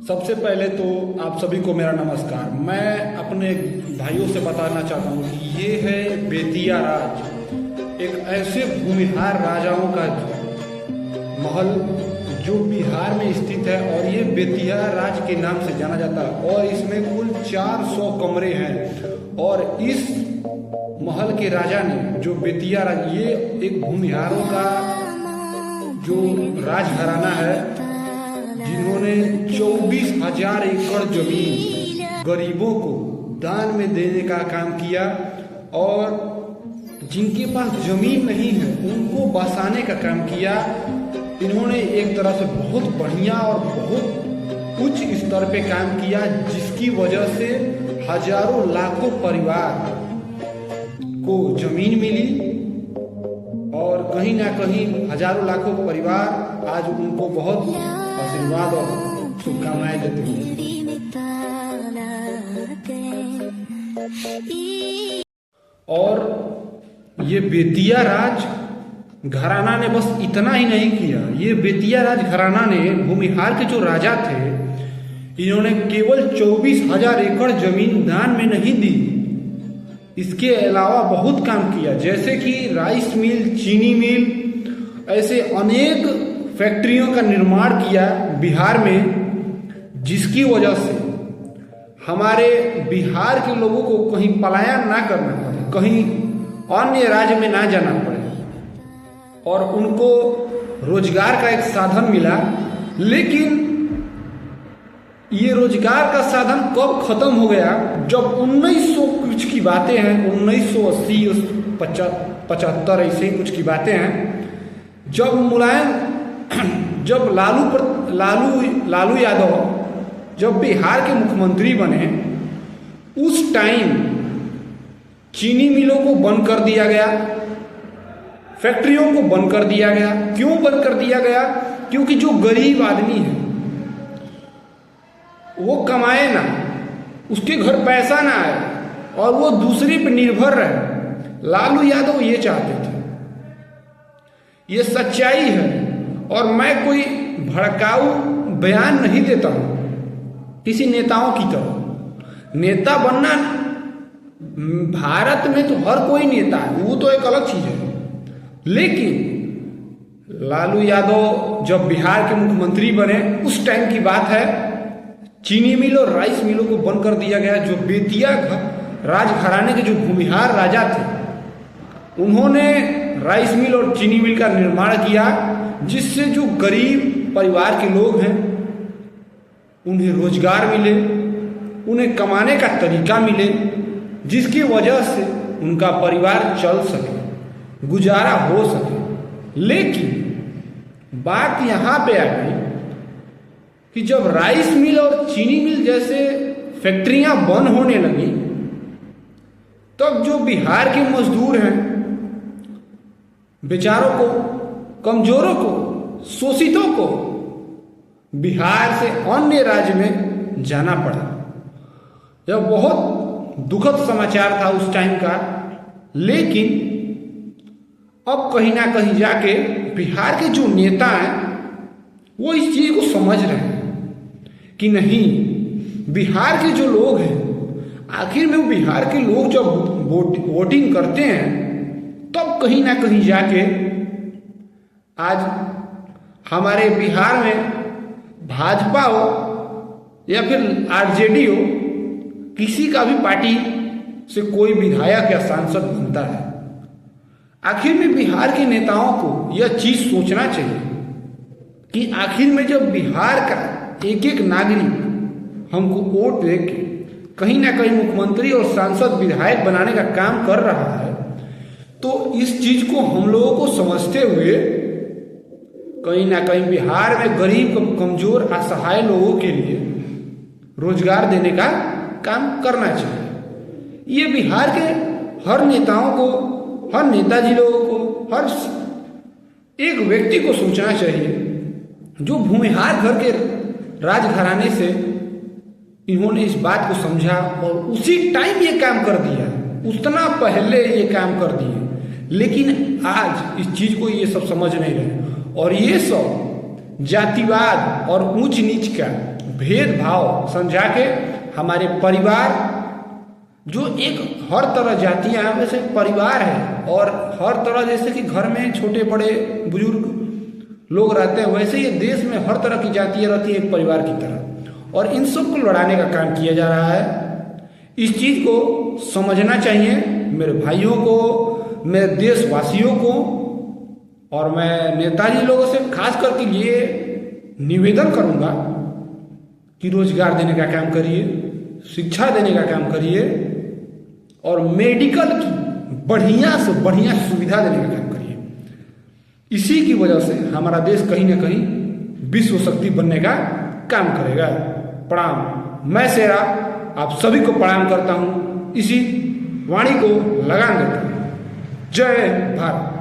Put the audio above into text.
सबसे पहले तो आप सभी को मेरा नमस्कार। मैं अपने भाइयों से बताना चाहता हूँ कि ये है बेतिया राज, एक ऐसे भूमिहार राजाओं का महल जो बिहार में स्थित है और ये बेतिया राज के नाम से जाना जाता है और इसमें कुल 400 कमरे हैं। और इस महल के राजा ने जो बेतिया राज, ये एक भूमिहारों का जो राजघराना है जिन्होंने 24,000 एकड़ जमीन गरीबों को दान में देने का काम किया और जिनके पास जमीन नहीं है उनको बसाने का काम किया। इन्होंने एक तरह से बहुत बढ़िया और बहुत उच्च स्तर पे काम किया, जिसकी वजह से हजारों लाखों परिवार को जमीन मिली और कहीं ना कहीं हजारों लाखों परिवार आज उनको बहुत आशीर्वाद और शुभकामनाएं देते हैं। और ये बेतिया राज घराना ने बस इतना ही नहीं किया, ये बेतिया राज घराना ने भूमिहार के जो राजा थे इन्होंने केवल 24,000 एकड़ जमीन दान में नहीं दी, इसके अलावा बहुत काम किया, जैसे कि राइस मिल, चीनी मिल, ऐसे अनेक फैक्ट्रियों का निर्माण किया बिहार में, जिसकी वजह से हमारे बिहार के लोगों को कहीं पलायन ना करना पड़े, कहीं अन्य राज्य में ना जाना पड़े और उनको रोजगार का एक साधन मिला। लेकिन ये रोजगार का साधन कब खत्म हो गया? जब 1900 कुछ की बातें हैं, 1980 75 ऐसे ही कुछ की बातें हैं, जब जब लालू यादव जब बिहार के मुख्यमंत्री बने, उस टाइम चीनी मिलों को बंद कर दिया गया, फैक्ट्रियों को बंद कर दिया गया। क्यों बंद कर दिया गया? क्योंकि जो गरीब आदमी है वो कमाए ना, उसके घर पैसा ना आए और वो दूसरे पर निर्भर रहे। लालू यादव ये चाहते थे, ये सच्चाई है और मैं कोई भड़काऊ बयान नहीं देता हूं किसी नेताओं की तरह। नेता बनना भारत में तो हर कोई नेता है, वो तो एक अलग चीज है। लेकिन लालू यादव जब बिहार के मुख्यमंत्री बने, उस टाइम की बात है, चीनी मिल और राइस मिलों को बंद कर दिया गया। जो बेतिया राजघराने के जो भूमिहार राजा थे उन्होंने राइस मिल और चीनी मिल का निर्माण किया, जिससे जो गरीब परिवार के लोग हैं उन्हें रोजगार मिले, उन्हें कमाने का तरीका मिले, जिसकी वजह से उनका परिवार चल सके, गुजारा हो सके। लेकिन बात यहाँ पे आ गई कि जब राइस मिल और चीनी मिल जैसे फैक्ट्रियां बंद होने लगी, तब जो बिहार के मजदूर हैं, बेचारों को, कमजोरों को, शोषितों को बिहार से अन्य राज्य में जाना पड़ा। यह बहुत दुखद समाचार था उस टाइम का। लेकिन अब कहीं ना कहीं जाके बिहार के जो नेता हैं वो इस चीज को समझ रहे हैं कि नहीं, बिहार के जो लोग हैं, आखिर में बिहार के लोग जब वोटिंग करते हैं तब कहीं ना कहीं जाके आज हमारे बिहार में भाजपा हो या फिर आरजेडी हो, किसी का भी पार्टी से कोई विधायक या सांसद बनता है। आखिर में बिहार के नेताओं को यह चीज सोचना चाहिए कि आखिर में जब बिहार का एक एक नागरिक हमको वोट देके कहीं ना कहीं मुख्यमंत्री और सांसद विधायक बनाने का काम कर रहा है, तो इस चीज को हम लोगों को समझते हुए कहीं ना कहीं बिहार में गरीब, कमजोर, असहाय लोगों के लिए रोजगार देने का काम करना चाहिए। ये बिहार के हर नेताओं को, हर नेताजी लोगों को, हर एक व्यक्ति को सोचना चाहिए जो भूमिहार घर के राजघराने से इन्होंने इस बात को समझा और उसी टाइम ये काम कर दिया, उतना पहले ये काम कर दिए। लेकिन आज इस चीज को ये सब समझ नहीं रहे और ये सब जातिवाद और ऊंच नीच का भेदभाव समझा के हमारे परिवार जो एक हर तरह जातियाँ हैं वैसे परिवार है, और हर तरह जैसे कि घर में छोटे बड़े बुजुर्ग लोग रहते हैं वैसे ही देश में हर तरह की जातियाँ रहती हैं एक परिवार की तरह, और इन सब को लड़ाने का काम किया जा रहा है। इस चीज़ को समझना चाहिए मेरे भाइयों को, मेरे देशवासियों को, और मैं नेताजी लोगों से खास करके ये निवेदन करूँगा कि रोजगार देने का काम करिए, शिक्षा देने का काम करिए, और मेडिकल की बढ़िया से बढ़िया सुविधा देने का काम करिए। इसी की वजह से हमारा देश कहीं ना कहीं विश्व शक्ति बनने का काम करेगा। प्रणाम। मैं शेरा आप सभी को प्रणाम करता हूँ, इसी वाणी को लगान देता हूँ। जय भारत।